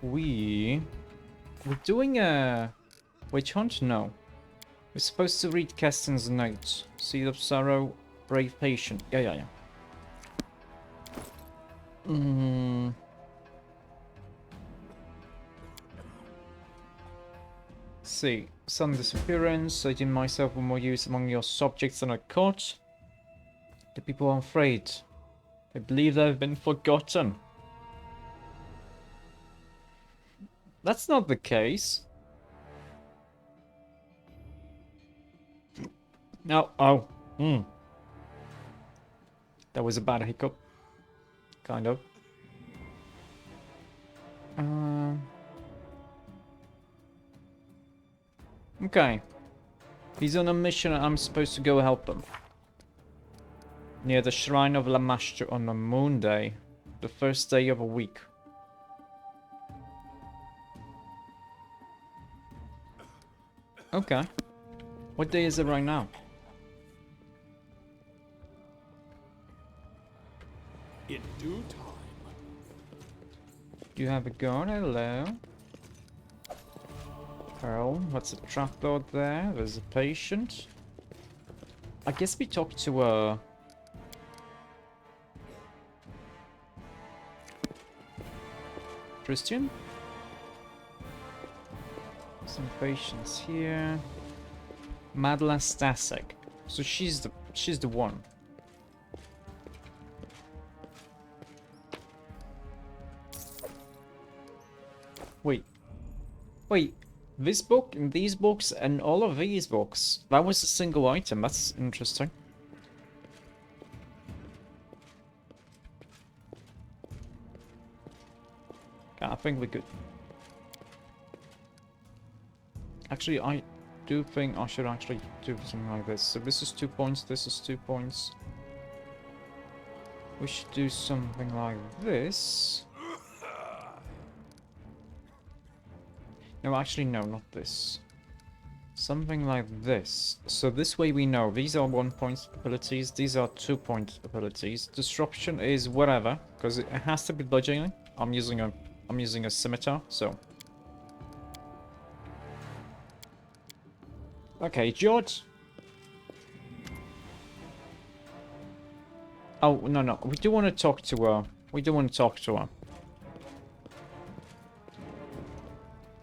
we're doing a witch hunt? No. We're supposed to read Keston's notes. Seed of sorrow, brave patient. Yeah. See, sudden disappearance. I deem myself with more use among your subjects than I caught. The people are afraid. They believe they've been forgotten. That's not the case. No. Oh. That was a bad hiccup. Kind of. Okay. He's on a mission and I'm supposed to go help him. Near the Shrine of Lamashtu on a moon day. The first day of a week. Okay. What day is it right now? In due time. Do you have a gun? Hello. Pearl, what's a trapdoor there? There's a patient. I guess we talked to Christian? Some patients here. Madla Stasek. So she's the one. Wait. This book, and these books, and all of these books, that was a single item. That's interesting. Okay, I think we're good. Actually, I do think I should actually do something like this. So this is 2 points, this is 2 points. We should do something like this. No, actually, no, not this. Something like this. So this way we know these are 1 point abilities, these are 2 point abilities. Disruption is whatever, because it has to be bludgeoning. I'm using a scimitar, so. Okay, George. Oh no, we do want to talk to her.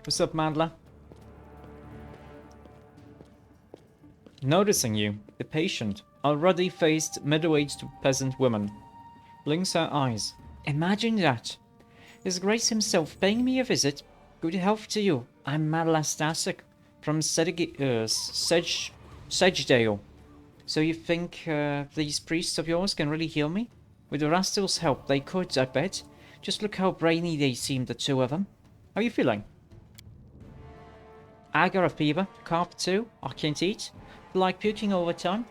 What's up, Madla? Noticing you, the patient, a ruddy-faced, middle-aged peasant woman, blinks her eyes. Imagine that. His Grace himself paying me a visit. Good health to you. I'm Madla Stasek from Sedgedale. So you think these priests of yours can really heal me? With the Rastal's help, they could, I bet. Just look how brainy they seem, the two of them. How are you feeling? I got a fever, cough too, I can't eat, feel like puking all the time.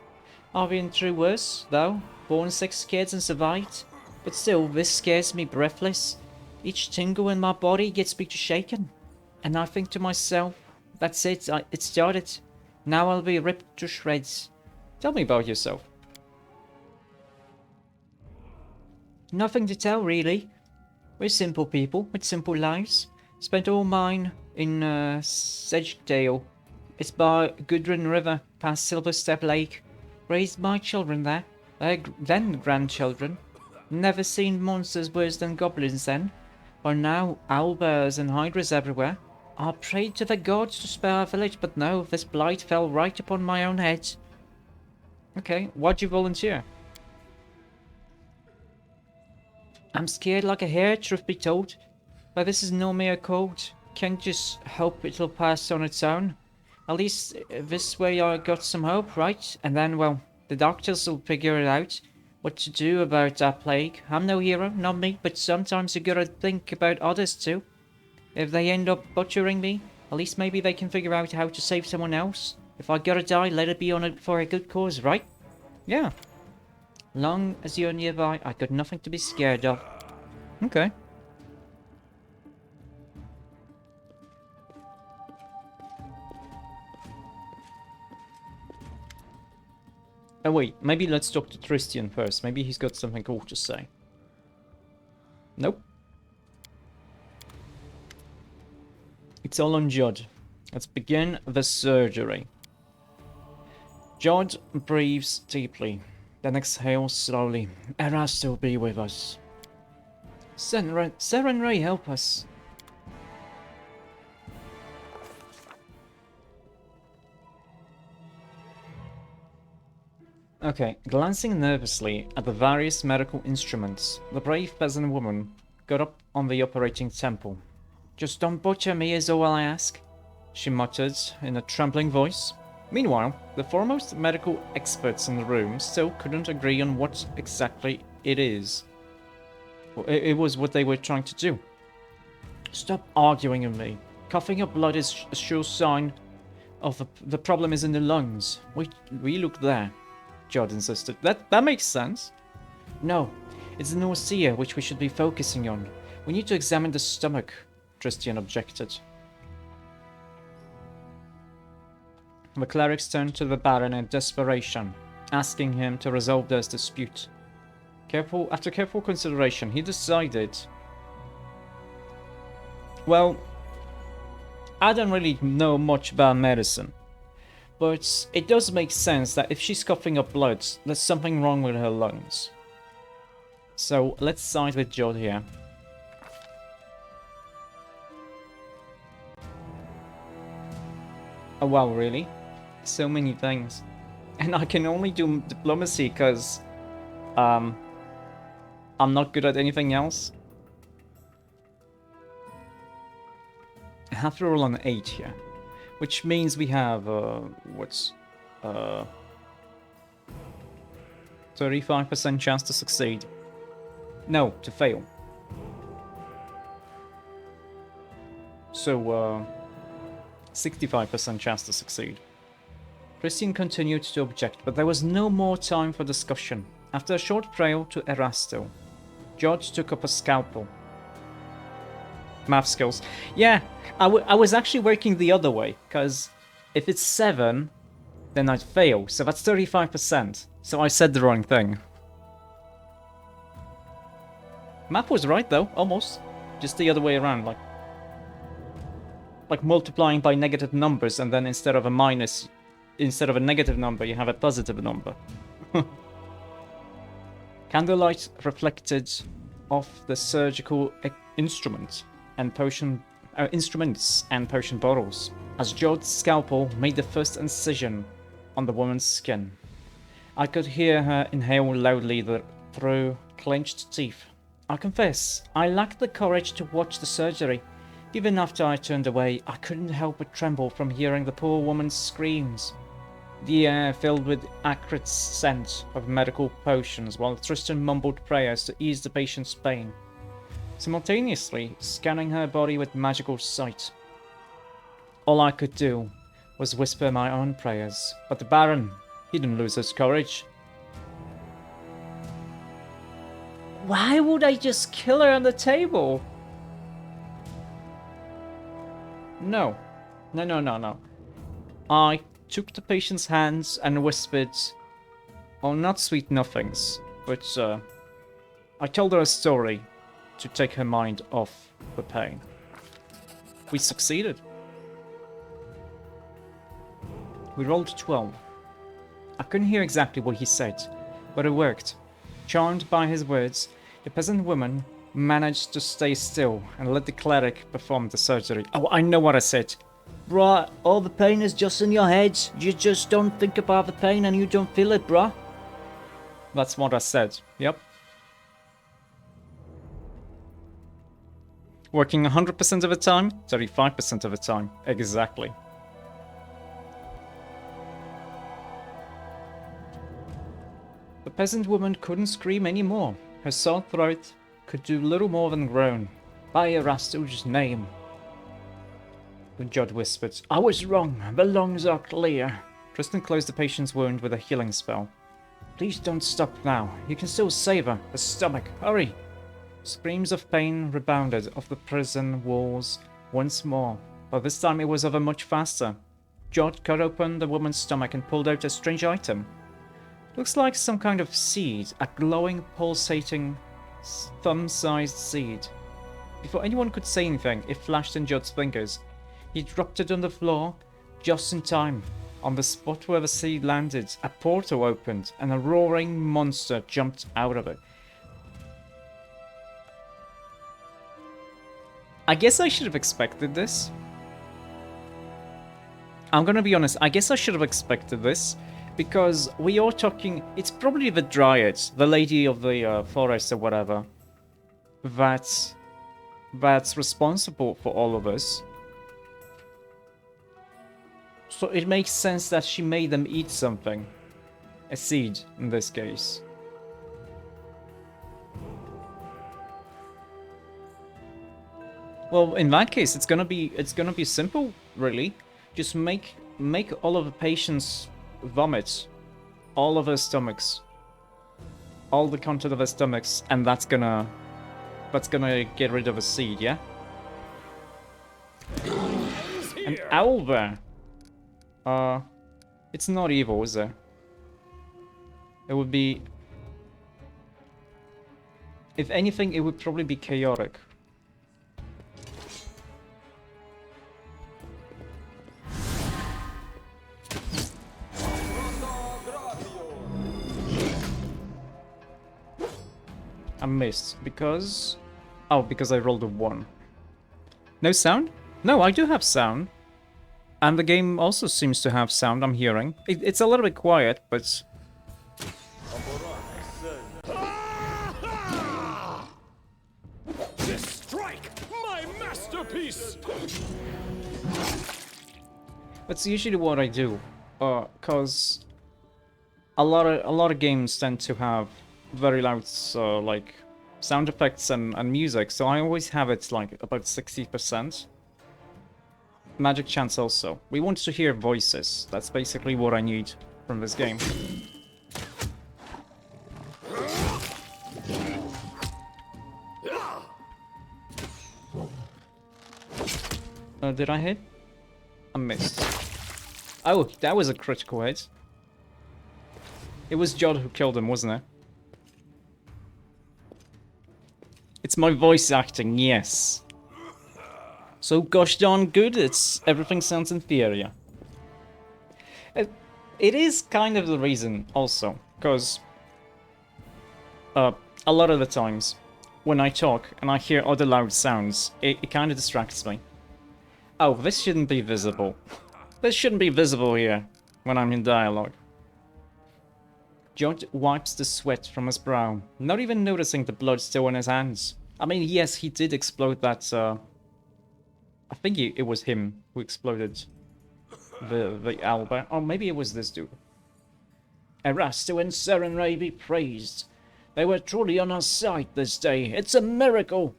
I've been through worse, though, born 6 kids and survived. But still, this scares me breathless. Each tingle in my body gets me to shaking. And I think to myself, that's it, it started. Now I'll be ripped to shreds. Tell me about yourself. Nothing to tell, really. We're simple people with simple lives. Spent all mine in Sedgedale. It's by Goodwin River, past Silverstep Lake. Raised my children there, then grandchildren. Never seen monsters worse than goblins then. But now, owlbears and hydras everywhere. I prayed to the gods to spare our village, but no, this blight fell right upon my own head. Okay, why'd you volunteer? I'm scared like a hare, truth be told. But this is no mere cold. Can't just hope it'll pass on its own. At least this way I got some hope, right? And then, well, the doctors will figure it out. What to do about that plague. I'm no hero, not me, but sometimes you gotta think about others too. If they end up butchering me, at least maybe they can figure out how to save someone else. If I gotta die, let it be on it for a good cause, right? Yeah. Long as you're nearby, I got nothing to be scared of. Okay. Oh wait, maybe let's talk to Tristan first. Maybe he's got something cool to say. Nope. It's all on Judd. Let's begin the surgery. Judd breathes deeply, then exhales slowly. Erasto be with us. Serenray, help us. Okay, glancing nervously at the various medical instruments, the brave peasant woman got up on the operating table. Just don't butcher me is all I ask, she muttered in a trembling voice. Meanwhile, the foremost medical experts in the room still couldn't agree on what exactly it is. It was what they were trying to do. Stop arguing with me. Coughing up blood is a sure sign of the problem is in the lungs. We look there, Judd insisted. That makes sense. No, it's the nausea which we should be focusing on. We need to examine the stomach, Christian objected. The clerics turned to the Baron in desperation, asking him to resolve their dispute. After careful consideration, he decided... Well, I don't really know much about medicine, but it does make sense that if she's coughing up blood, there's something wrong with her lungs. So let's side with Judd here. Oh wow, really? So many things. And I can only do diplomacy because I'm not good at anything else. I have to roll an 8 here, which means we have 35% chance to succeed. No, to fail. So 65% chance to succeed. Christian continued to object, but there was no more time for discussion. After a short prayer to Erasto, George took up a scalpel. Math skills. Yeah, I was actually working the other way, because if it's 7, then I'd fail, so that's 35%. So I said the wrong thing. Map was right though, almost. Just the other way around, like multiplying by negative numbers, and then instead of a negative number, you have a positive number. Candlelight reflected off the surgical instruments and potion bottles as George's scalpel made the first incision on the woman's skin. I could hear her inhale loudly through clenched teeth. I confess, I lacked the courage to watch the surgery. Even after I turned away, I couldn't help but tremble from hearing the poor woman's screams. The air filled with acrid scent of medical potions, while Tristan mumbled prayers to ease the patient's pain, simultaneously scanning her body with magical sight. All I could do was whisper my own prayers, but the Baron, he didn't lose his courage. Why would I just kill her on the table? No. No. I took the patient's hands and whispered, well, not sweet nothings, but I told her a story to take her mind off the pain. We succeeded. We rolled 12. I couldn't hear exactly what he said, but it worked. Charmed by his words, the peasant woman managed to stay still and let the cleric perform the surgery. Oh, I know what I said. Bruh, all the pain is just in your head. You just don't think about the pain and you don't feel it, bruh. That's what I said, yep. Working 100% of the time, 35% of the time, exactly. The peasant woman couldn't scream anymore. Her sore throat could do little more than groan. By Erasto's name. Judd whispered, I was wrong. The lungs are clear. Tristan closed the patient's wound with a healing spell. Please don't stop now. You can still save her. The stomach. Hurry. Screams of pain rebounded off the prison walls once more, but this time it was over much faster. Judd cut open the woman's stomach and pulled out a strange item. Looks like some kind of seed, a glowing, pulsating, thumb-sized seed. Before anyone could say anything, it flashed in Judd's fingers. He dropped it on the floor, just in time. On the spot where the seed landed, a portal opened, and a roaring monster jumped out of it. I guess I should have expected this. I'm gonna be honest, I guess I should have expected this, because we are talking... It's probably the Dryad, the Lady of the Forest or whatever, that's responsible for all of this. So it makes sense that she made them eat something. A seed, in this case. Well, in that case, it's gonna be simple, really. Just make all of the patients vomit all of their stomachs, all the content of their stomachs, and that's gonna get rid of a seed, yeah. An owl there. It's not evil, is it? It would be... If anything, it would probably be chaotic. I missed because... Oh, because I rolled a 1. No sound? No, I do have sound. And the game also seems to have sound, I'm hearing. It's a little bit quiet, but... This strike, my masterpiece. That's usually what I do. Cause a lot of games tend to have very loud like sound effects and music, so I always have it like about 60%. Magic chance also. We want to hear voices. That's basically what I need from this game. Did I hit? I missed. Oh, that was a critical hit. It was Jod who killed him, wasn't it? It's my voice acting, yes. So gosh darn good, everything sounds inferior. It is kind of the reason also, because a lot of the times when I talk and I hear other loud sounds, it kind of distracts me. Oh, this shouldn't be visible. This shouldn't be visible here when I'm in dialogue. Jod wipes the sweat from his brow, not even noticing the blood still on his hands. I mean, yes, he did explode that, I think it was him who exploded the Alba. Or maybe it was this dude. Erasto and Serenray be praised. They were truly on our side this day. It's a miracle!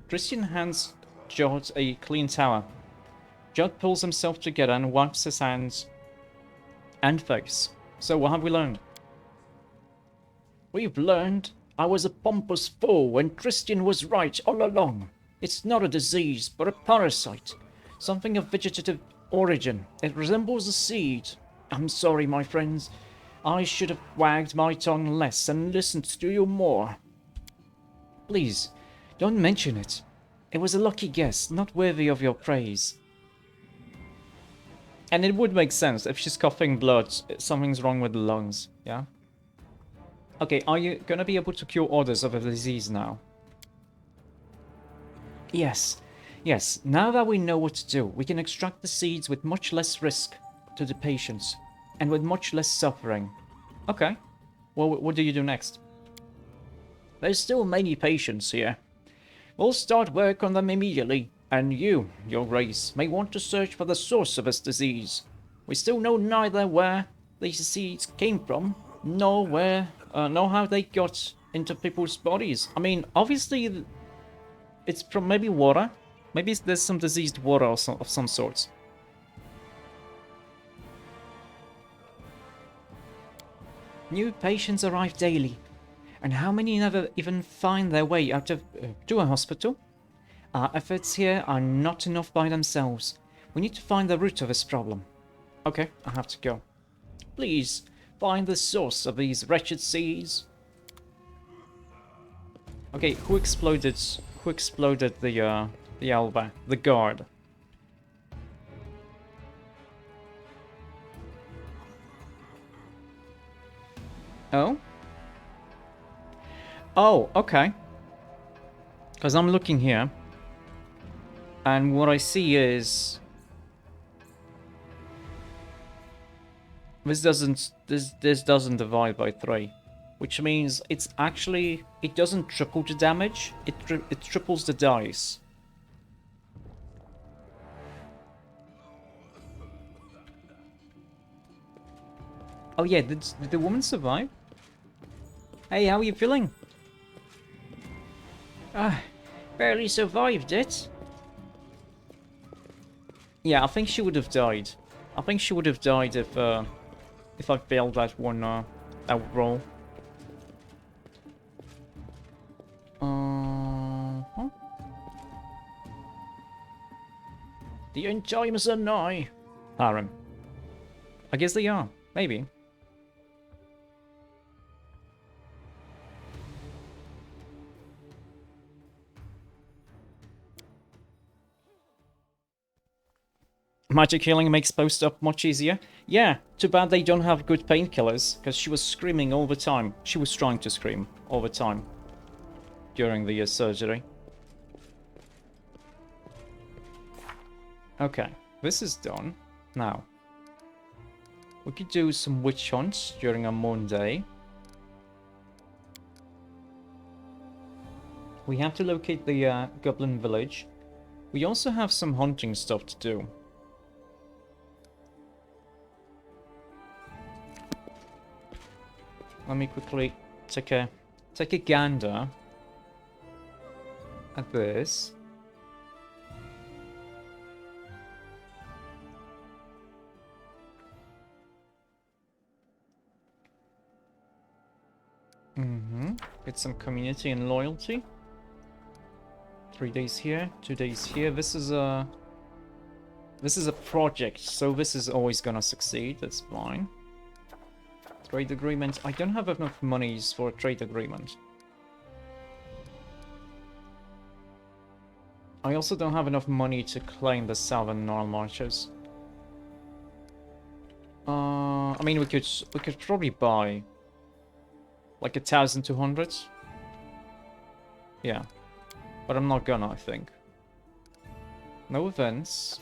Christian hands Jod a clean towel. Jod pulls himself together and wipes his hands and face. So what have we learned? We've learned I was a pompous fool and Christian was right all along. It's not a disease, but a parasite. Something of vegetative origin. It resembles a seed. I'm sorry, my friends. I should have wagged my tongue less and listened to you more. Please, don't mention it. It was a lucky guess, not worthy of your praise. And it would make sense. If she's coughing blood, something's wrong with the lungs, yeah? Okay, are you gonna be able to cure others of the disease now? Yes. Yes, now that we know what to do, we can extract the seeds with much less risk to the patients, and with much less suffering. Okay. Well, what do you do next? There's still many patients here. We'll start work on them immediately, and you, your race, may want to search for the source of this disease. We still know neither where these seeds came from, nor how they got into people's bodies. I mean, obviously, it's from maybe water. Maybe there's some diseased water of some sorts. New patients arrive daily. And how many never even find their way out of to a hospital? Our efforts here are not enough by themselves. We need to find the root of this problem. Okay, I have to go. Please, find the source of these wretched seeds. Okay, who exploded the Alba? The guard. Oh, okay. Because I'm looking here. And what I see is... This doesn't divide by 3. Which means it's actually... It doesn't triple the damage. It triples the dice. Oh yeah, did the woman survive? Hey, how are you feeling? Barely survived it. Yeah, I think she would have died. I think she would have died if I failed that one that roll. Uh-huh. The end times are nigh. Harem. I guess they are. Maybe. Magic healing makes post-up much easier. Yeah, too bad they don't have good painkillers, because she was screaming all the time. She was trying to scream all the time during the surgery. Okay, this is done. Now, we could do some witch hunts during a Monday. We have to locate the goblin village. We also have some hunting stuff to do. Let me quickly take a gander at this. Get some community and loyalty. 3 days here, 2 days here. This is a project, so this is always gonna succeed. That's fine. Trade agreement. I don't have enough monies for a trade agreement. I also don't have enough money to claim the Southern Gnarl Marches. I mean, we could probably buy like 1,200. Yeah, but I'm not gonna. I think. No events.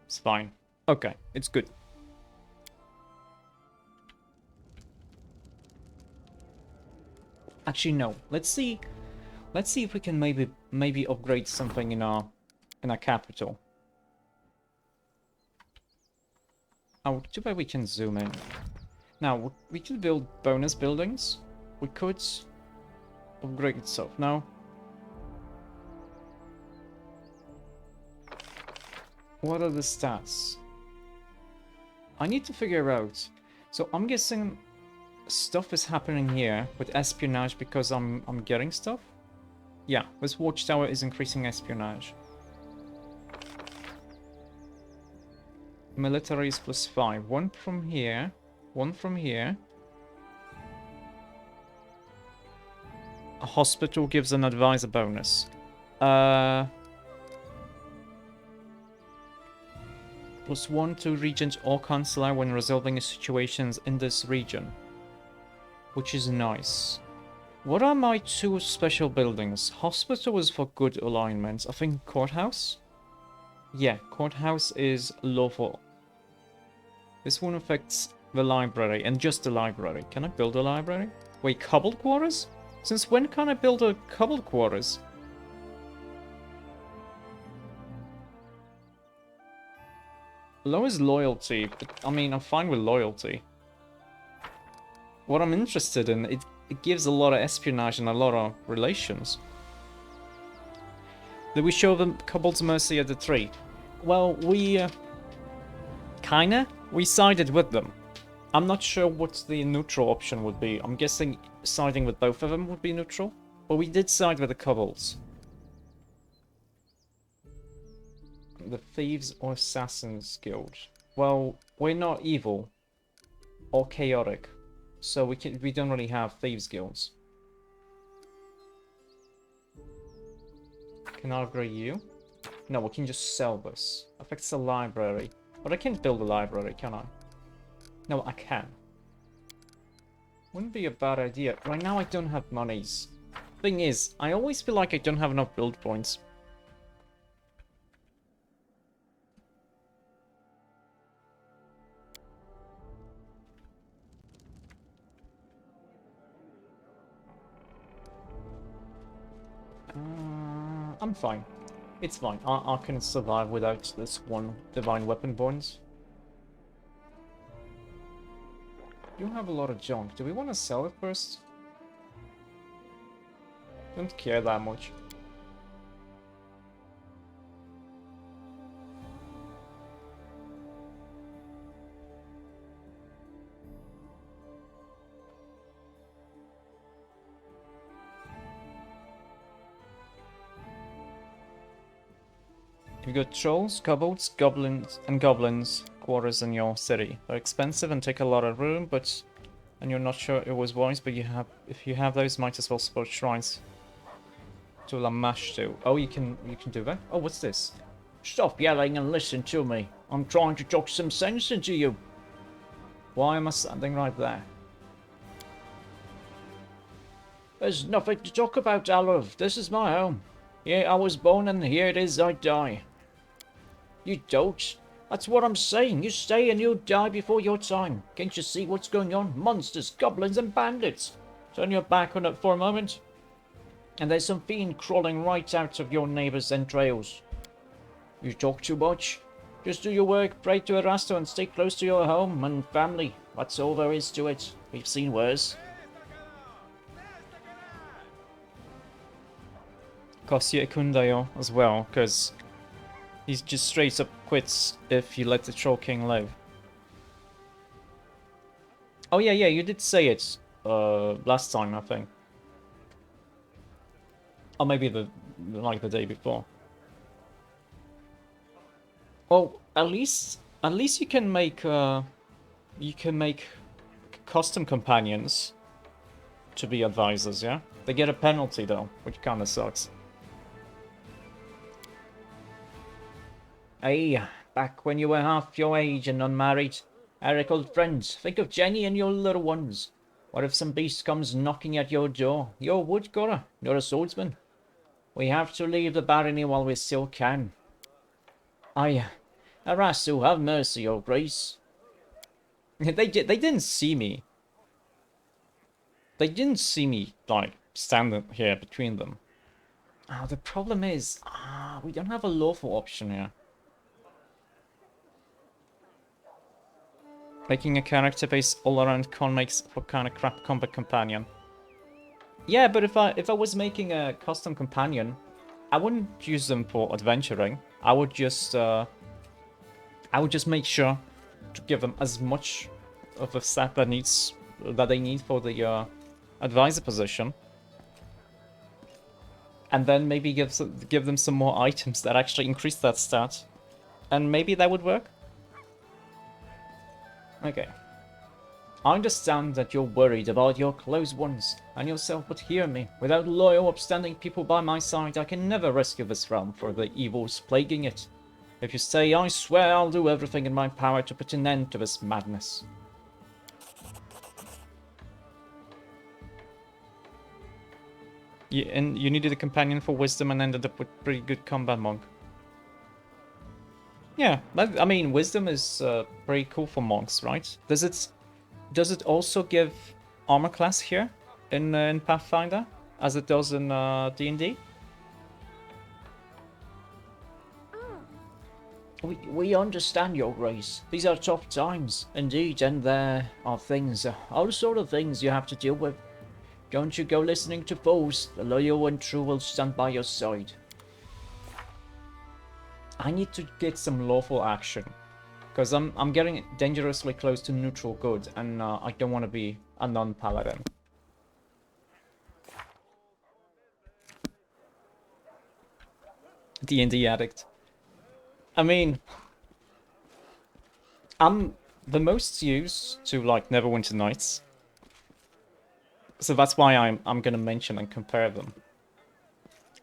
It's fine. Okay, it's good. Actually, no. Let's see if we can maybe upgrade something in our capital. Oh, too bad we can zoom in. Now, we could build bonus buildings. We could upgrade itself. Now, what are the stats? I need to figure out. So I'm guessing stuff is happening here with espionage because I'm getting stuff. Yeah, this watchtower is increasing espionage. Military is +5. One from here. One from here. A hospital gives an advisor bonus. +1 to regent or counselor when resolving situations in this region. Which is nice. What are my 2 special buildings? Hospital is for good alignments. I think courthouse? Yeah, courthouse is lawful. This one affects the library, and just the library. Can I build a library? Wait, cobbled quarters? Since when can I build a cobbled quarters? Low is loyalty, but I mean, I'm fine with loyalty. What I'm interested in, it gives a lot of espionage and a lot of relations. Did we show them Kobold's Mercy at the tree? Well, we... kinda? We sided with them. I'm not sure what the neutral option would be. I'm guessing siding with both of them would be neutral. But we did side with the Kobolds. The Thieves or Assassins Guild. Well, we're not evil. Or chaotic. So we don't really have Thieves Guilds. Can I upgrade you? No, we can just sell this. Affects the library. But I can't build a library, can I? No, I can. Wouldn't be a bad idea. Right now I don't have monies. Thing is, I always feel like I don't have enough build points. I'm fine. It's fine. I can survive without this one divine weapon points. You have a lot of junk. Do we want to sell it first? Don't care that much. You got trolls, kobolds, goblins quarters in your city. They're expensive and take a lot of room, and you're not sure it was wise, but if you have those, might as well support shrines. To Lamash too. Oh, you can do that? Oh, what's this? Stop yelling and listen to me. I'm trying to talk some sense into you. Why am I standing right there? There's nothing to talk about, Alov. This is my home. Here I was born and here it is I die. You don't. That's what I'm saying. You stay and you'll die before your time. Can't you see what's going on? Monsters, goblins and bandits. Turn your back on it for a moment. And there's some fiend crawling right out of your neighbor's entrails. You talk too much. Just do your work, pray to Erasto and stay close to your home and family. That's all there is to it. We've seen worse. Kostia Kundayo as well, because he's just straight up quits if you let the Troll King live. Oh yeah, you did say it last time, I think. Or maybe the day before. Well, at least you can make custom companions to be advisors, yeah? They get a penalty though, which kinda sucks. Hey, back when you were half your age and unmarried. Eric, old friends, think of Jenny and your little ones. What if some beast comes knocking at your door? You're a woodcutter, you're a swordsman. We have to leave the barony while we still can. Arasu, have mercy, your grace. They didn't see me. They didn't see me, like, standing here between them. Oh, the problem is, we don't have a lawful option here. Making a character based all around con makes for kind of crap combat companion. Yeah, but if I was making a custom companion, I wouldn't use them for adventuring. I would just make sure to give them as much of a stat that they need for the advisor position, and then maybe give them some more items that actually increase that stat, and maybe that would work. Okay. I understand that you're worried about your close ones and yourself, but hear me. Without loyal, upstanding people by my side, I can never rescue this realm for the evils plaguing it. If you stay, I swear I'll do everything in my power to put an end to this madness. Yeah, and you needed a companion for wisdom and ended up with pretty good combat monk. Yeah, I mean, wisdom is pretty cool for monks, right? Does it also give armor class here in Pathfinder, as it does in D&D? We understand, your grace. These are tough times, indeed, and there are things, all sort of things you have to deal with. Don't you go listening to foes. The loyal and true will stand by your side. I need to get some lawful action, because I'm getting dangerously close to neutral good, and I don't want to be a non-paladin. D&D addict. I mean, I'm the most used to like Neverwinter Nights, so that's why I'm gonna mention and compare them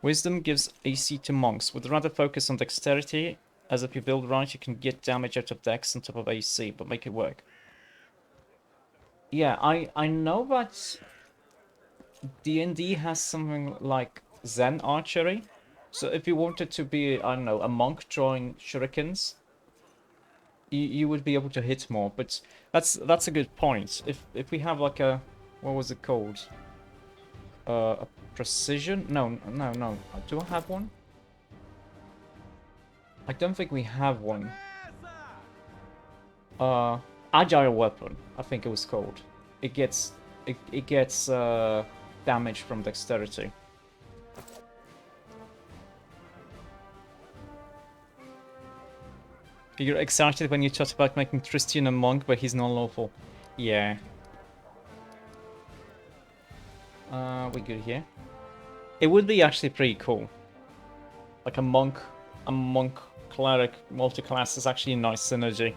Wisdom gives AC to monks. Would rather focus on dexterity, as if you build right, you can get damage out of dex on top of AC, but make it work. Yeah, I know that D&D has something like Zen archery. So if you wanted to be, I don't know, a monk drawing shurikens, you would be able to hit more. But that's a good point. If we have like a, what was it called? A precision? No. Do I have one? I don't think we have one. Agile weapon, I think it was called. It gets damage from dexterity. You're excited when you talked about making Tristan a monk, but he's not lawful. Yeah. We good here? It would be actually pretty cool. Like a monk cleric multi-class is actually a nice synergy.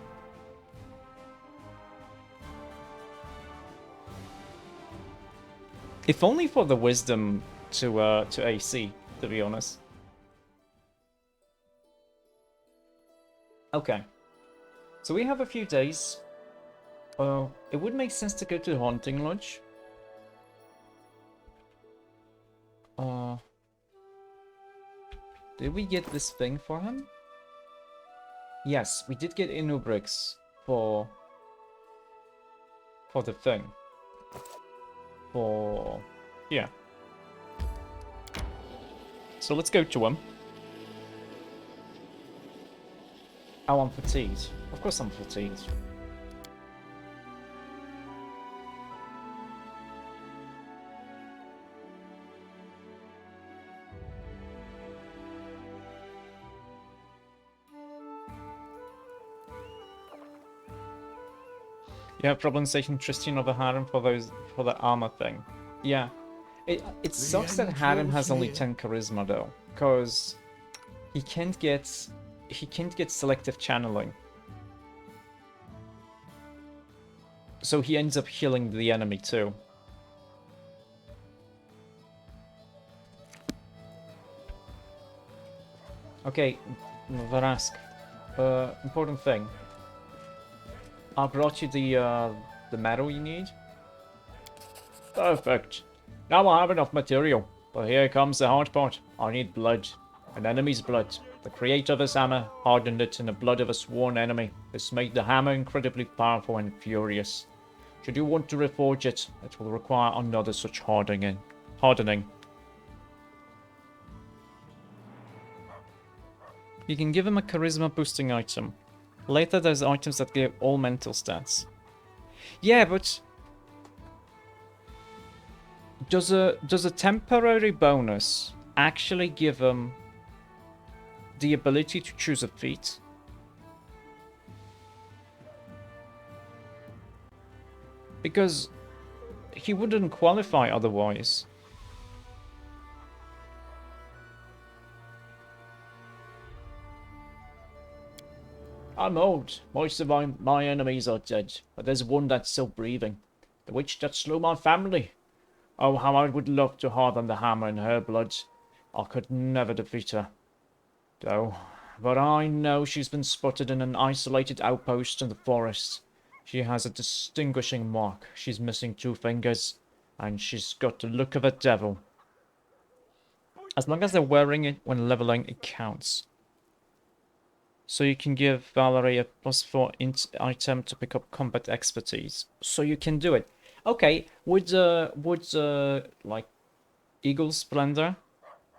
If only for the wisdom to AC, to be honest. Okay. So we have a few days. It would make sense to go to the Haunting Lodge. Did we get this thing for him? Yes, we did get Inu bricks for the thing. Yeah. So let's go to him. Oh, I'm fatigued. Of course I'm fatigued. You have problems taking Tristan over Harem for the armor thing. Yeah. It sucks that Harem has only 10 charisma though, because he can't get selective channeling. So he ends up healing the enemy too. Okay, Varask. Important thing. I brought you the metal you need. Perfect. Now I have enough material. But here comes the hard part. I need blood. An enemy's blood. The creator of this hammer hardened it in the blood of a sworn enemy. This made the hammer incredibly powerful and furious. Should you want to reforge it, it will require another such hardening. You can give him a charisma boosting item. Later there's items that give all mental stats. Yeah, but does a temporary bonus actually give him the ability to choose a feat? Because he wouldn't qualify otherwise. I'm old. Most of my enemies are dead, but there's one that's still breathing. The witch that slew my family. Oh, how I would love to harden the hammer in her blood. I could never defeat her, though. But I know she's been spotted in an isolated outpost in the forest. She has a distinguishing mark. She's missing 2 fingers, and she's got the look of a devil. As long as they're wearing it when leveling, it counts. So you can give Valerie a +4 int item to pick up combat expertise. So you can do it. Okay, would like Eagle's Splendor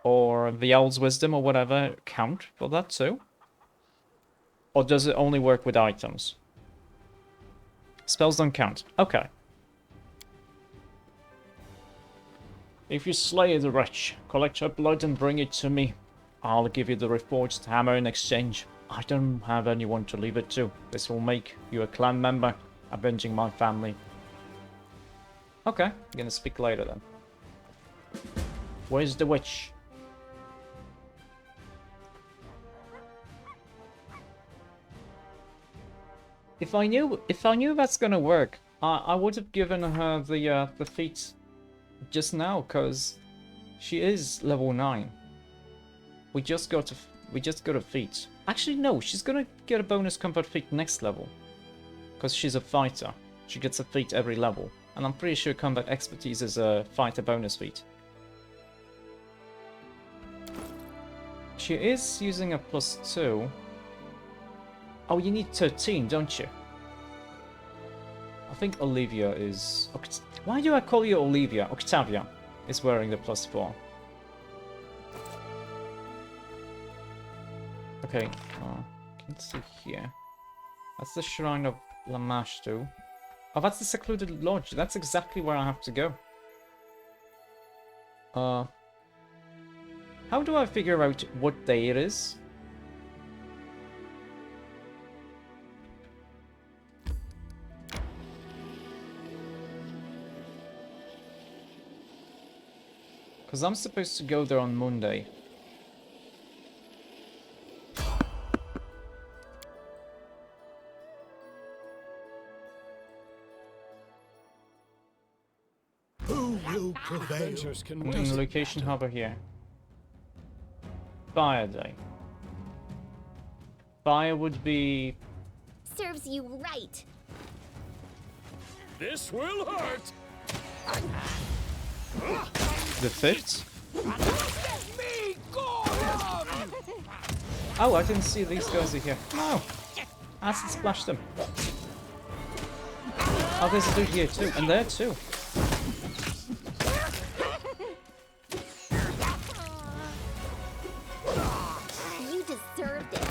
or the Owl's Wisdom or whatever count for that too? Or does it only work with items? Spells don't count. Okay. If you slay the wretch, collect her blood and bring it to me. I'll give you the reforged hammer in exchange. I don't have anyone to leave it to. This will make you a clan member, avenging my family. Okay, I'm gonna speak later then. Where's the witch? If I knew that's gonna work, I would have given her the feat just now, cause she is level 9. We just got a feat. Actually, no, she's gonna get a bonus combat feat next level. Because she's a fighter. She gets a feat every level. And I'm pretty sure combat expertise is a fighter bonus feat. She is using a +2. Oh, you need 13, don't you? I think Olivia is... Why do I call you Olivia? Octavia is wearing the +4. Okay, let's see here. That's the Shrine of Lamashtu. Oh, that's the Secluded Lodge. That's exactly where I have to go. How do I figure out what day it is? Because I'm supposed to go there on Monday. Who will prevail? Adventures can I'm in location harbor here. Fire day. Fire would be... Serves you right. This will hurt. the 5th? Let me go. Oh, I didn't see these guys are here. No! Acid splashed them. Oh, there's a dude here too, and there too. You deserved it.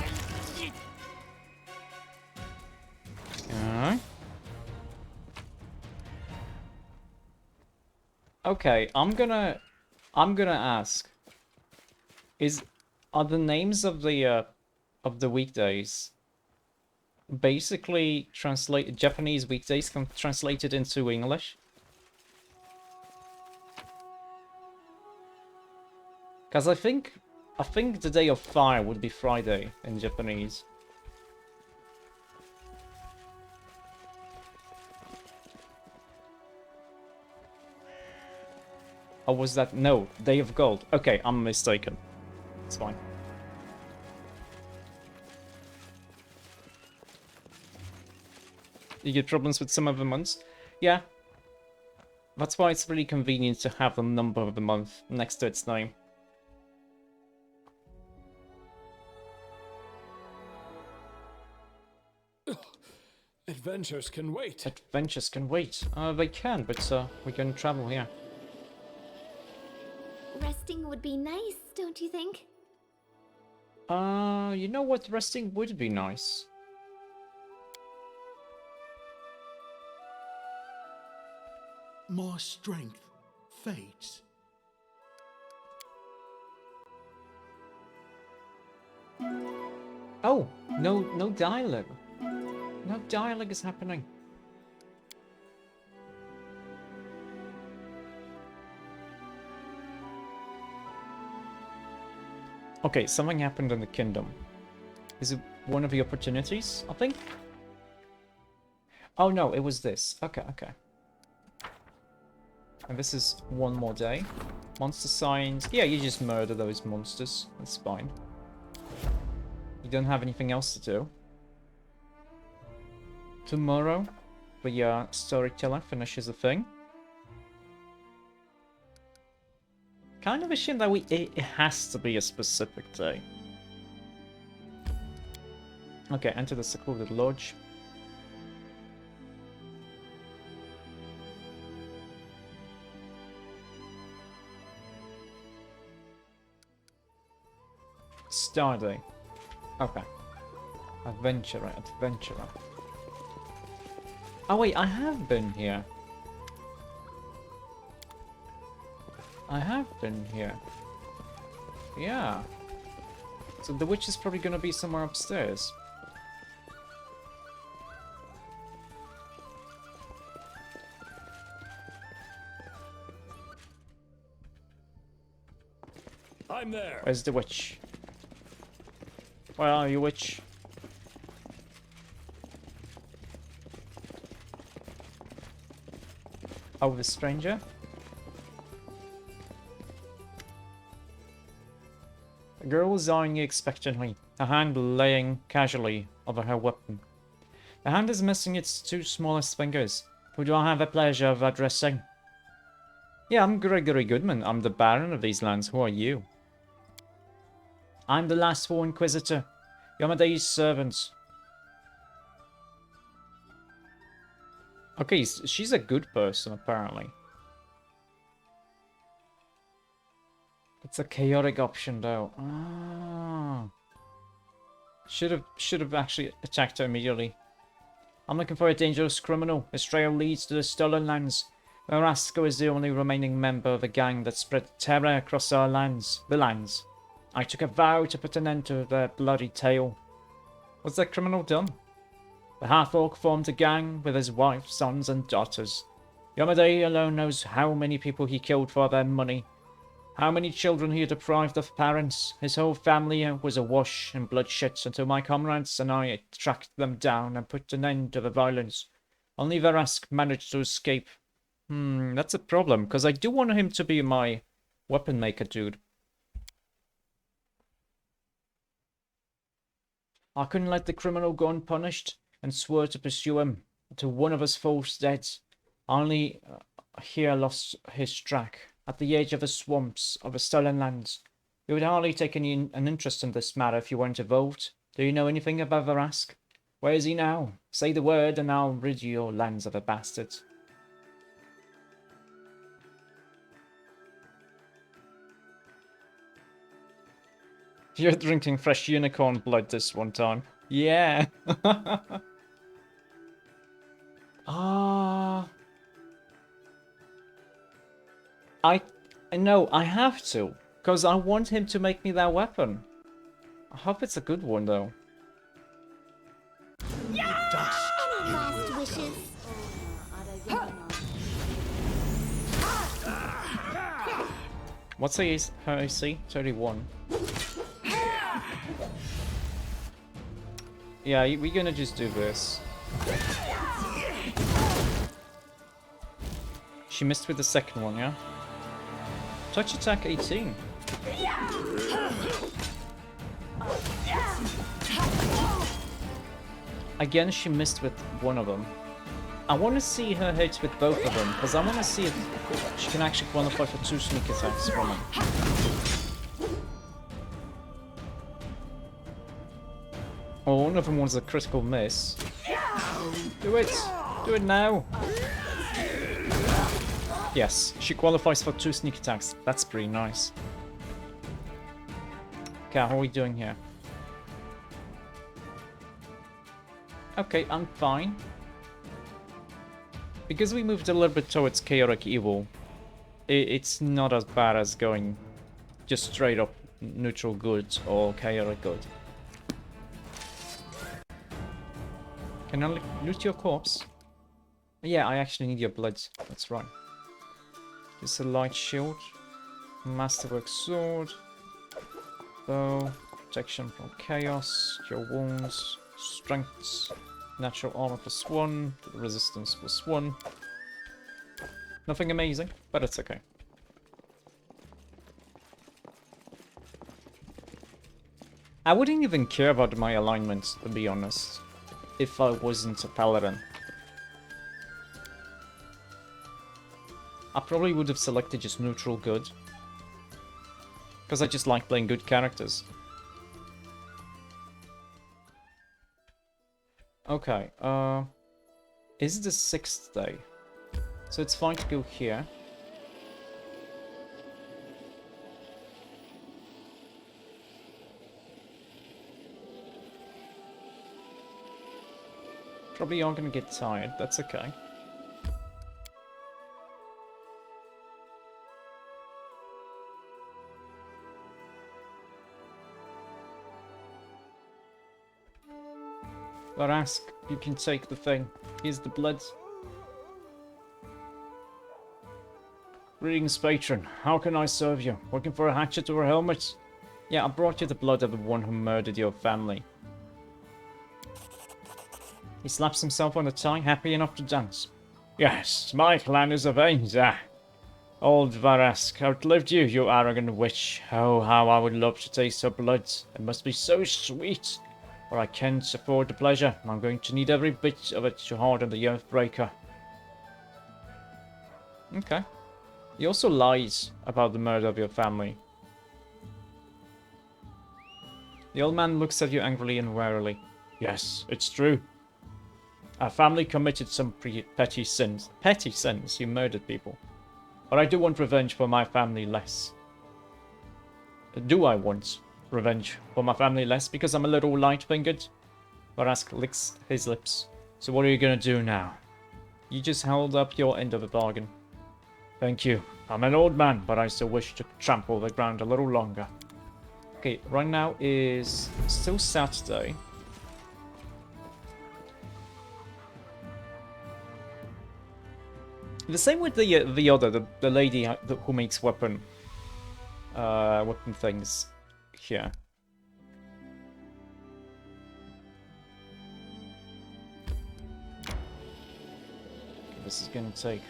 Okay, I'm gonna ask. Are the names of the weekdays basically Japanese weekdays translated into English? Because I think the day of fire would be Friday in Japanese. Or was that... No, Day of Gold. Okay, I'm mistaken. It's fine. You get problems with some of the months? Yeah. That's why it's really convenient to have the number of the month next to its name. Adventures can wait. Adventures can wait. They can, but we can travel here. Resting would be nice, don't you think? You know what? Resting would be nice. My strength fades. Oh, no dialogue. No dialogue is happening. Okay, something happened in the kingdom. Is it one of the opportunities, I think? Oh no, it was this. Okay, okay. And this is one more day. Monster signs. Yeah, you just murder those monsters. That's fine. You don't have anything else to do. Tomorrow, the storyteller finishes a thing. Kind of a shame that it has to be a specific day. Okay, enter the Secluded Lodge. Star Day. Okay. Adventurer, adventurer. Oh wait, I have been here. I have been here. Yeah. So the witch is probably gonna be somewhere upstairs. I'm there. Where's the witch? Where are you, witch? Oh, the stranger? The girl was eyeing you expectantly, her hand laying casually over her weapon. The hand is missing its two smallest fingers. Who do I have the pleasure of addressing? Yeah, I'm Gregory Goodman. I'm the Baron of these lands. Who are you? I'm the last War Inquisitor. Yomadei's servant. Okay, she's a good person, apparently. It's a chaotic option, though. Ah. Should have actually attacked her immediately. I'm looking for a dangerous criminal. His trail leads to the Stolen Lands. Verasco is the only remaining member of a gang that spread terror across our lands. The lands. I took a vow to put an end to their bloody tale. What's that criminal done? The half-orc formed a gang with his wife, sons, and daughters. Yomadei alone knows how many people he killed for their money. How many children he deprived of parents. His whole family was awash in bloodshed until my comrades and I tracked them down and put an end to the violence. Only Verask managed to escape. That's a problem, because I do want him to be my weapon maker dude. I couldn't let the criminal go unpunished and swore to pursue him until one of us falls dead. Only here lost his track. At the edge of the swamps of the Stolen Lands. You would hardly take an interest in this matter if you weren't involved. Do you know anything about Verask? Where is he now? Say the word and I'll rid your lands of the bastard. You're drinking fresh unicorn blood this one time. Yeah. No, I have to, because I want him to make me that weapon. I hope it's a good one, though. Any last wishes? What's her AC? 31. Yeah, we're gonna just do this. She missed with the second one, yeah? Touch attack 18. Again, she missed with one of them. I want to see her hit with both of them, because I want to see if she can actually qualify for 2 sneak attacks from him. Well, one of them was a critical miss. Do it! Do it now! Yes, she qualifies for 2 sneak attacks. That's pretty nice. Okay, how are we doing here? Okay, I'm fine. Because we moved a little bit towards chaotic evil, it's not as bad as going just straight up neutral good or chaotic good. Can I loot your corpse? Yeah, I actually need your blood. That's right. Just a light shield, masterwork sword, bow, protection from chaos, cure wounds, strengths, natural armor +1, resistance +1. Nothing amazing, but it's okay. I wouldn't even care about my alignment, to be honest, if I wasn't a paladin. I probably would have selected just neutral good. Because I just like playing good characters. Okay, is the 6th day. So it's fine to go here. Probably are gonna get tired, that's okay. But ask, you can take the thing. Here's the blood. Greetings, patron. How can I serve you? Looking for a hatchet or a helmet? Yeah, I brought you the blood of the one who murdered your family. He slaps himself on the thigh, happy enough to dance. Yes, my clan is avenged. Old Varask outlived you, you arrogant witch. Oh, how I would love to taste her blood. It must be so sweet. But I can't afford the pleasure. I'm going to need every bit of it to harden the Earthbreaker. Okay. He also lies about the murder of your family. The old man looks at you angrily and warily. Yes, it's true. Our family committed some petty sins. Petty sins? You murdered people. But I do want revenge for my family less. Do I want revenge for my family less because I'm a little light-fingered? Varask licks his lips. So what are you gonna do now? You just held up your end of the bargain. Thank you. I'm an old man, but I still wish to trample the ground a little longer. Okay, right now is still Saturday. The same with the other, the lady who makes weapon things here. This is gonna take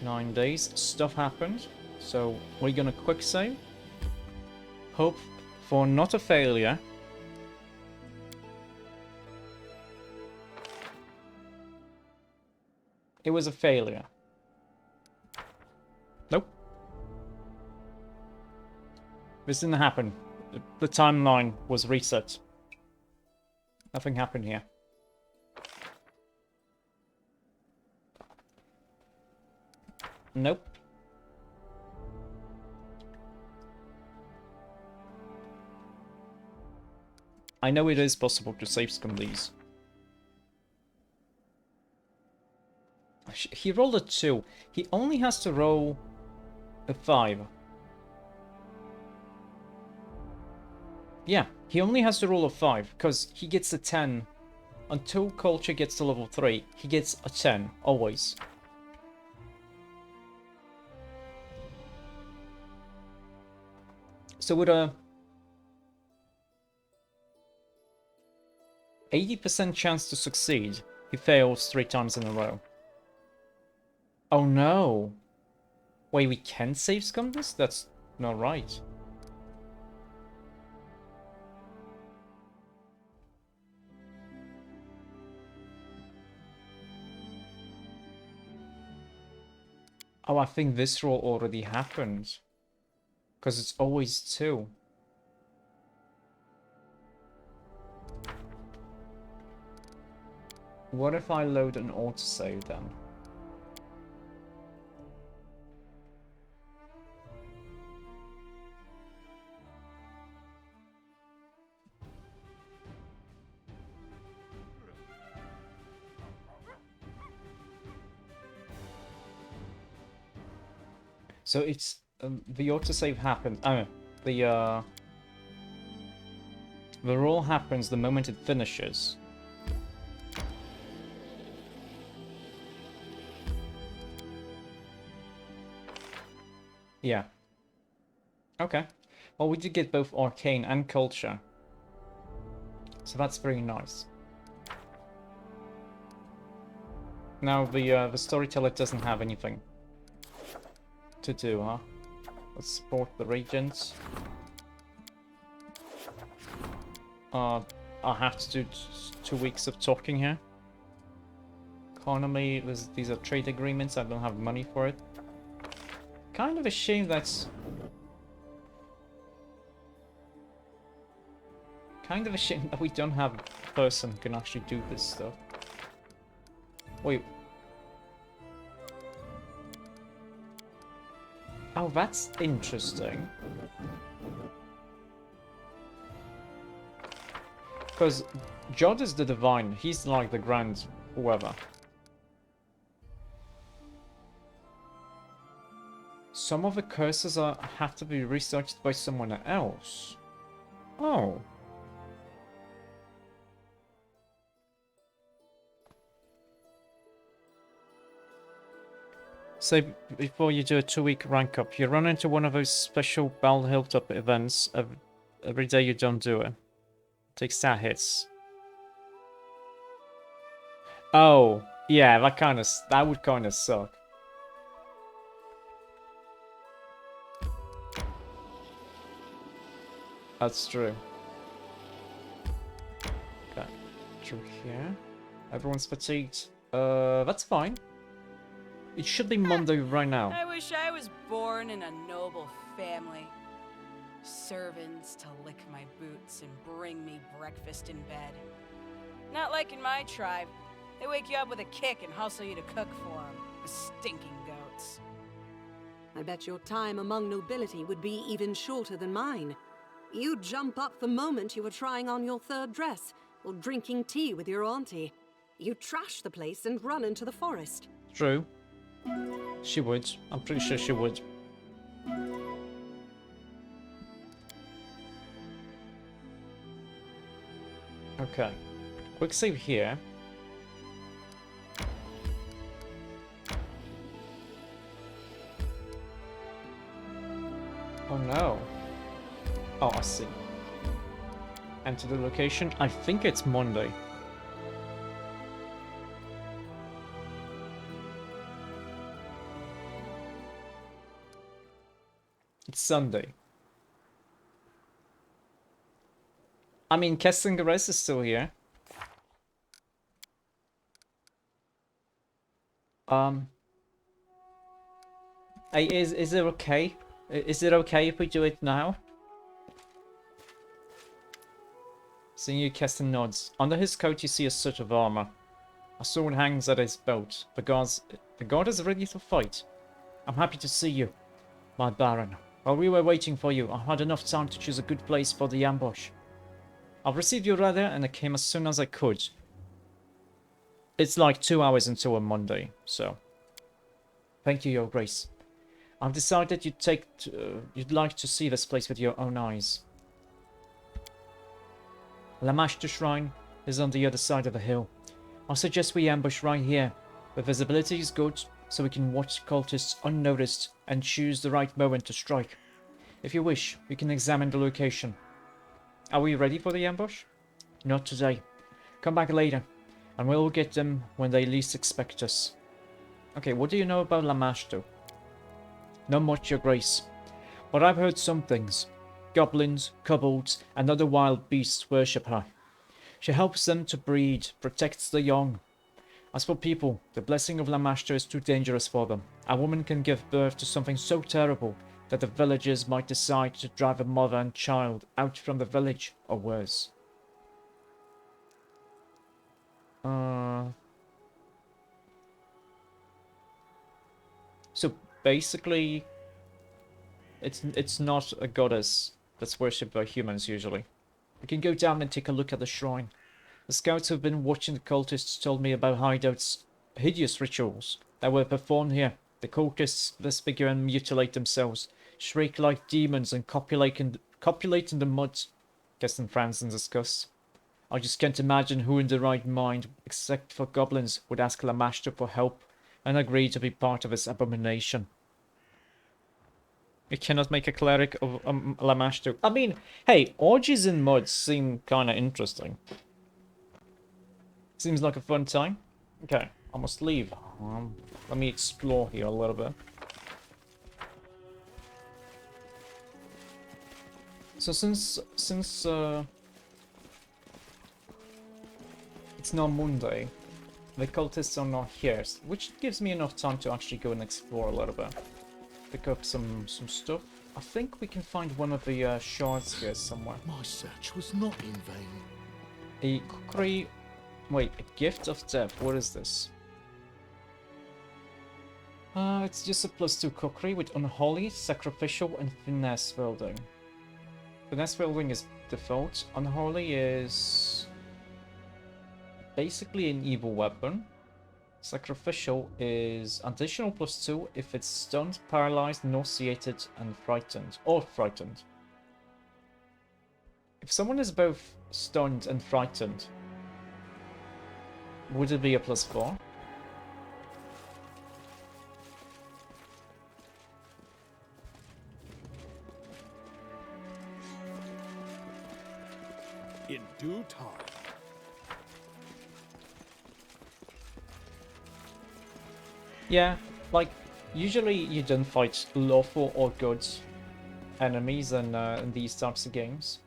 9 days. Stuff happened, so we're gonna quick save. Hope for not a failure. It was a failure. Nope. This didn't happen. The timeline was reset. Nothing happened here. Nope. I know it is possible to save scum these. He rolled a 2. He only has to roll a 5. Yeah, he only has to roll a 5, because he gets a 10. Until culture gets to level 3, he gets a 10, always. So with a 80% chance to succeed, he fails 3 times in a row. Oh no! Wait, we can save scum this? That's not right. Oh, I think this roll already happened. Because it's always 2. What if I load an autosave then? So it's the autosave happens. Oh, the roll happens the moment it finishes. Yeah. Okay. Well, we did get both arcane and culture, so that's very nice. Now the storyteller doesn't have anything to do, huh? Let's support the regents. I have to do 2 weeks of talking here. Economy, these are trade agreements, I don't have money for it. Kind of a shame that's... Kind of a shame that we don't have a person who can actually do this stuff. Wait. Oh, that's interesting. Because Jod is the divine, he's like the grand whoever. Some of the curses have to be researched by someone else. Oh. So before you do a 2-week rank up, you run into one of those special Bell Hilltop events every day you don't do it. Take stat hits. Oh, yeah, that would kind of suck. That's true. Okay, through here. Everyone's fatigued. That's fine. It should be Monday right now. I wish I was born in a noble family. Servants to lick my boots and bring me breakfast in bed. Not like in my tribe. They wake you up with a kick and hustle you to cook for them. The stinking goats. I bet your time among nobility would be even shorter than mine. You'd jump up the moment you were trying on your third dress, or drinking tea with your auntie. You'd trash the place and run into the forest. True. She would. I'm pretty sure she would. Okay. Quick save here. Oh no. Oh, I see. Enter the location. I think it's Monday. It's Sunday. I mean, Kestingeres is still here. Hey, is it okay? Is it okay if we do it now? Senior Kestin nods. Under his coat you see a suit of armor. A sword hangs at his belt. The guard is ready to fight. I'm happy to see you, my Baron. While we were waiting for you, I had enough time to choose a good place for the ambush. I've received your letter and I came as soon as I could. It's like 2 hours until a Monday, so... Thank you, Your Grace. I've decided you'd like to see this place with your own eyes. Lamashtu Shrine is on the other side of the hill. I suggest we ambush right here. The visibility is good, so we can watch cultists unnoticed and choose the right moment to strike. If you wish, we can examine the location. Are we ready for the ambush? Not today. Come back later, and we'll get them when they least expect us. Okay, what do you know about Lamashtu? Not much, Your Grace. But I've heard some things. Goblins, kobolds, and other wild beasts worship her. She helps them to breed, protects the young. As for people, the blessing of Lamashtu is too dangerous for them. A woman can give birth to something so terrible that the villagers might decide to drive a mother and child out from the village, or worse. So basically, it's not a goddess that's worshipped by humans usually. We can go down and take a look at the shrine. The scouts who've been watching the cultists told me about Hideout's hideous rituals that were performed here. The cultists disfigure and mutilate themselves, shriek like demons, and copulate in the mud. Keston frowns in disgust. I just can't imagine who in their right mind, except for goblins, would ask Lamashtu for help and agree to be part of this abomination. You cannot make a cleric of Lamashtu. I mean, hey, orgies in mud seem kind of interesting. Seems like a fun time. Okay, I must leave. Let me explore here a little bit. So since it's now Monday, the cultists are not here, which gives me enough time to actually go and explore a little bit. Pick up some stuff. I think we can find one of the shards here somewhere. My search was not in vain. A cookery... Wait, a gift of depth. What is this? It's just a +2 cookery with unholy, sacrificial, and finesse wielding. Finesse wielding is default. Unholy is basically an evil weapon. Sacrificial is additional +2 if it's stunned, paralyzed, nauseated, and frightened. Or frightened. If someone is both stunned and frightened, would it be a +4? In due time. Yeah, like, usually you don't fight lawful or good enemies in these types of games.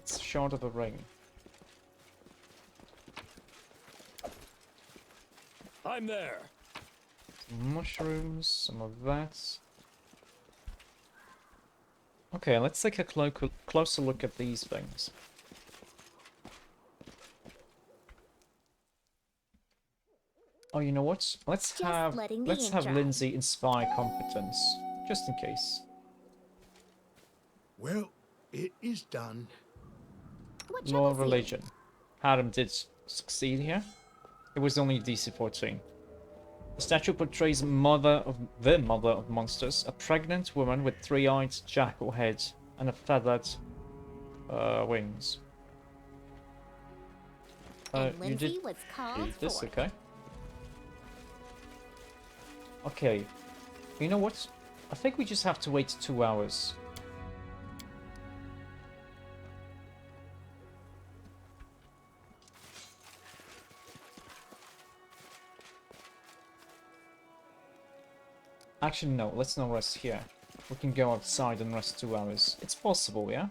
It's short of a ring. I'm there. Some mushrooms, some of that. Okay, let's take a closer look at these things. Oh, you know what? Let's have Lindsay inspire competence, just in case. Well, it is done. What Law troubles of you? religion. Harum did succeed here. It was only DC 14. The statue portrays the mother of monsters, a pregnant woman with three-eyed jackal head and a feathered wings. And You Lindsay did was called read this, forth. okay? Okay. You know what? I think we just have to wait 2 hours. Actually, no, let's not rest here. We can go outside and rest 2 hours. It's possible, yeah?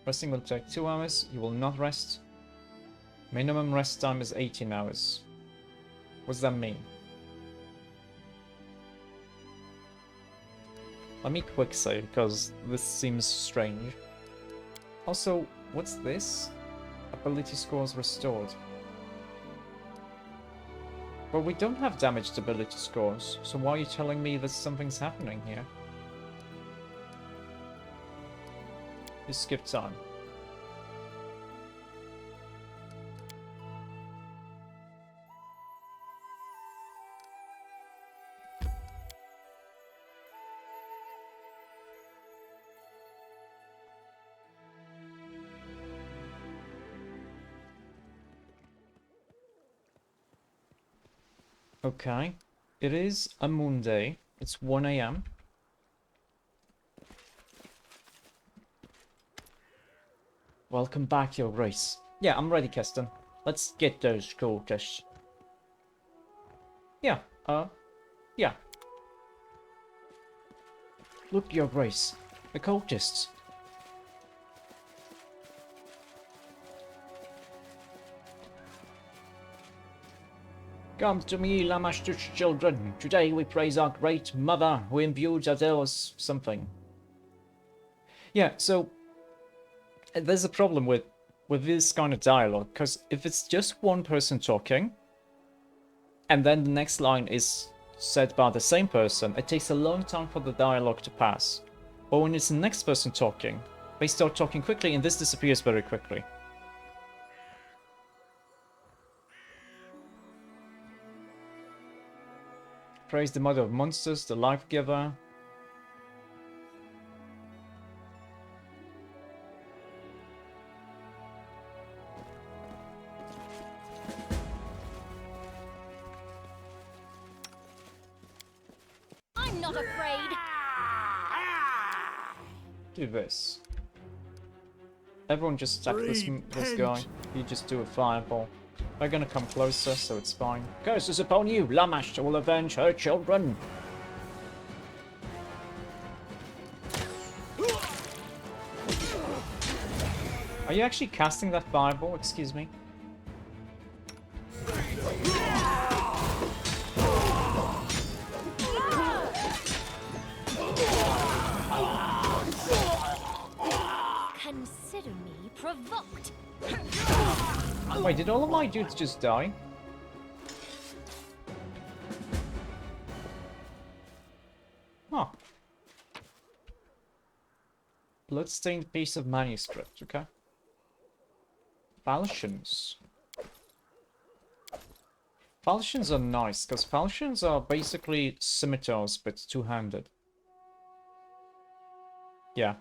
Resting will take 2 hours. You will not rest. Minimum rest time is 18 hours. What does that mean? Let me quick save, because this seems strange. Also, what's this? Ability scores restored. Well, we don't have damaged ability scores, so why are you telling me that something's happening here? You skip time. Okay. It is a moon day. It's 1 AM. Welcome back, Your Grace. Yeah, I'm ready, Keston. Let's get those cultists. Yeah, yeah. Look, Your Grace. The cultists. Come to me, Lamashtush children. Today we praise our great mother who imbued us something. Yeah, so there's a problem with this kind of dialogue, because if it's just one person talking, and then the next line is said by the same person, it takes a long time for the dialogue to pass. Or when it's the next person talking, they start talking quickly and this disappears very quickly. Praise the mother of monsters, the life giver. I'm not afraid. Do this. Everyone just attack this guy. You just do a fireball. They're gonna come closer, so it's fine. Curses upon you! Lamash will avenge her children! Are you actually casting that fireball? Excuse me. Consider me provoked. Wait, did all of my dudes just die? Huh. Bloodstained piece of manuscript, okay. Falchions. Falchions are nice, because falchions are basically scimitars, but two-handed. Yeah.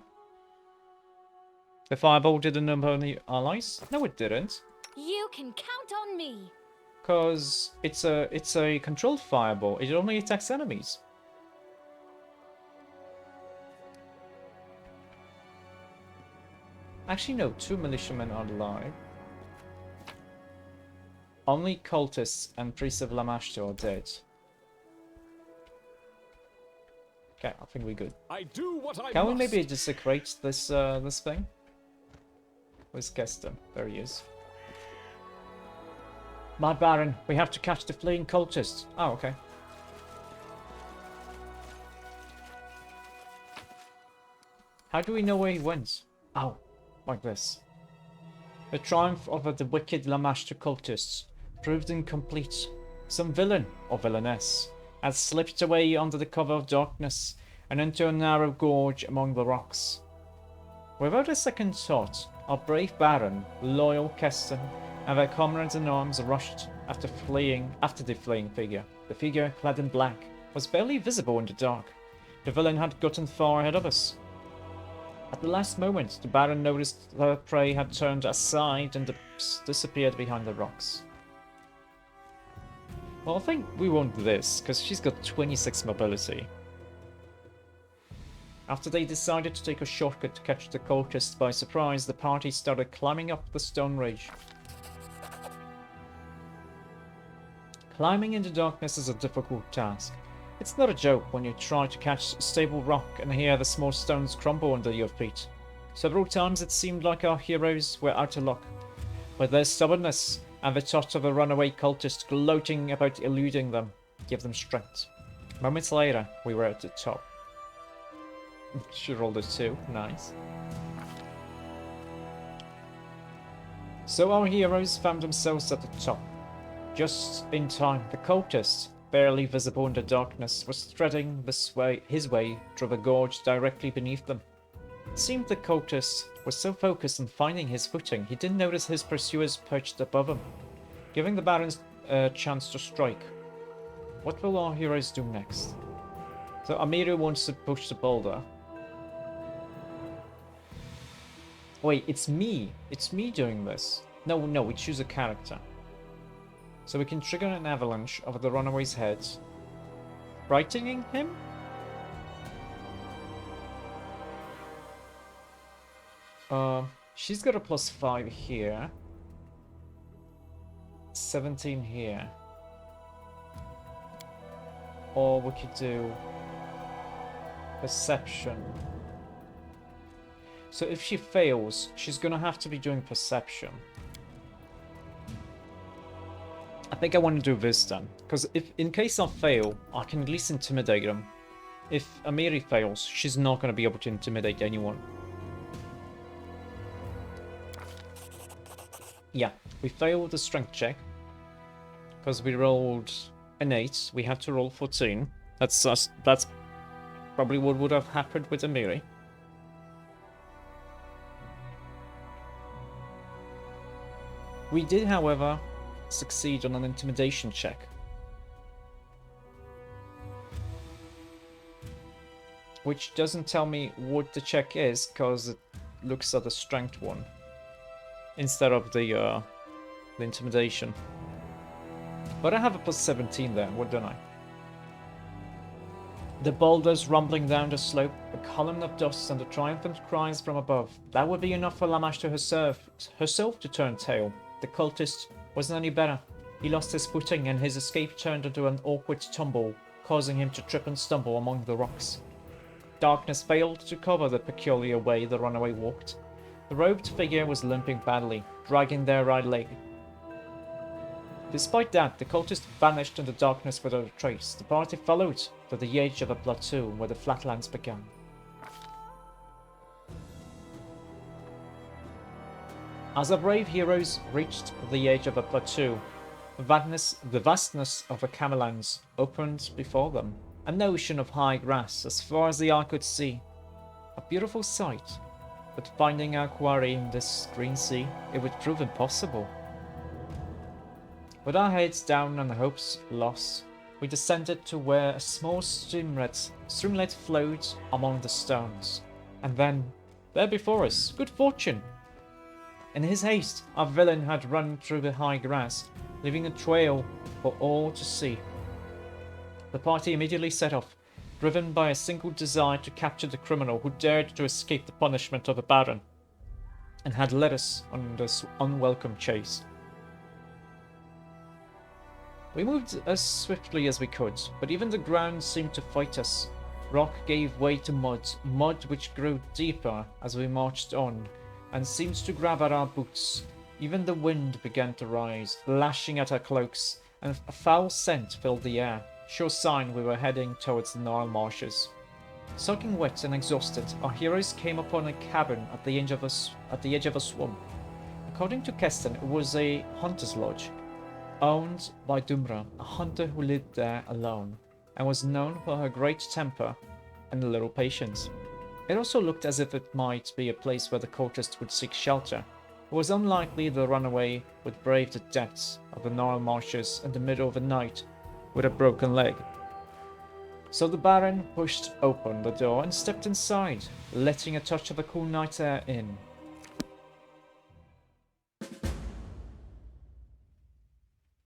The fireball didn't number any allies? No, it didn't. You can count on me. Because it's a controlled fireball. It only attacks enemies. Actually, no, 2 militiamen are alive. Only cultists and priests of Lamashtu are dead. Okay, I think we're good. I do what I Can we must. maybe desecrate this this thing? Where's Keston? There he is. My Baron, we have to catch the fleeing cultists. Oh, okay. How do we know where he went? Oh, like this. The triumph over the wicked Lamashtu cultists proved incomplete. Some villain, or villainess, had slipped away under the cover of darkness and into a narrow gorge among the rocks. Without a second thought, our brave Baron, loyal Keston, and their comrades-in-arms rushed after the fleeing figure. The figure, clad in black, was barely visible in the dark. The villain had gotten far ahead of us. At the last moment, the Baron noticed the prey had turned aside and disappeared behind the rocks. Well, I think we want this, because she's got 26 mobility. After they decided to take a shortcut to catch the cultists by surprise, the party started climbing up the stone ridge. Climbing in the darkness is a difficult task. It's not a joke when you try to catch a stable rock and hear the small stones crumble under your feet. Several times it seemed like our heroes were out of luck, but their stubbornness and the thought of a runaway cultist gloating about eluding them gave them strength. Moments later, we were at the top. She rolled a 2, nice. So our heroes found themselves at the top. Just in time, the cultist, barely visible in the darkness, was threading his way through the gorge directly beneath them. It seemed the cultist was so focused on finding his footing, he didn't notice his pursuers perched above him, giving the Baron a chance to strike. What will our heroes do next? So Amiru wants to push the boulder. Wait, it's me. It's me doing this. No, we choose a character. So we can trigger an avalanche over the runaway's heads, frightening him? She's got a +5 here. 17 here. Or we could do perception. So if she fails, she's gonna have to be doing perception. I think I want to do this then, because if in case I fail, I can at least intimidate them. If Amiri fails, she's not going to be able to intimidate anyone. Yeah, we failed the strength check because we rolled an 8. We had to roll 14. That's probably what would have happened with Amiri. We did, however, succeed on an intimidation check, which doesn't tell me what the check is because it looks at the strength one instead of the intimidation. But I have a +17 there, what don't I? The boulders rumbling down the slope, a column of dust, and the triumphant cries from above. That would be enough for Lamashtu herself to turn tail. The cultist wasn't any better. He lost his footing and his escape turned into an awkward tumble, causing him to trip and stumble among the rocks. Darkness failed to cover the peculiar way the runaway walked. The robed figure was limping badly, dragging their right leg. Despite that, the cultist vanished in the darkness without a trace. The party followed to the edge of a plateau where the flatlands began. As our brave heroes reached the edge of a plateau, the vastness of the Camellands opened before them. An ocean of high grass as far as the eye could see. A beautiful sight, but finding our quarry in this green sea, it would prove impossible. With our heads down and hopes lost, we descended to where a small streamlet flowed among the stones. And then, there before us, good fortune! In his haste, our villain had run through the high grass, leaving a trail for all to see. The party immediately set off, driven by a single desire to capture the criminal who dared to escape the punishment of the Baron. and had led us on this unwelcome chase. We moved as swiftly as we could, but even the ground seemed to fight us. Rock gave way to mud which grew deeper as we marched on, and seemed to grab at our boots. Even the wind began to rise, lashing at our cloaks, and a foul scent filled the air, sure sign we were heading towards the Nile marshes. Soaking wet and exhausted, our heroes came upon a cabin at the edge of a swamp. According to Keston, it was a hunter's lodge, owned by Dumra, a hunter who lived there alone, and was known for her great temper and little patience. It also looked as if it might be a place where the cultists would seek shelter. It was unlikely the runaway would brave the depths of the Nile marshes in the middle of the night with a broken leg. So the Baron pushed open the door and stepped inside, letting a touch of the cool night air in.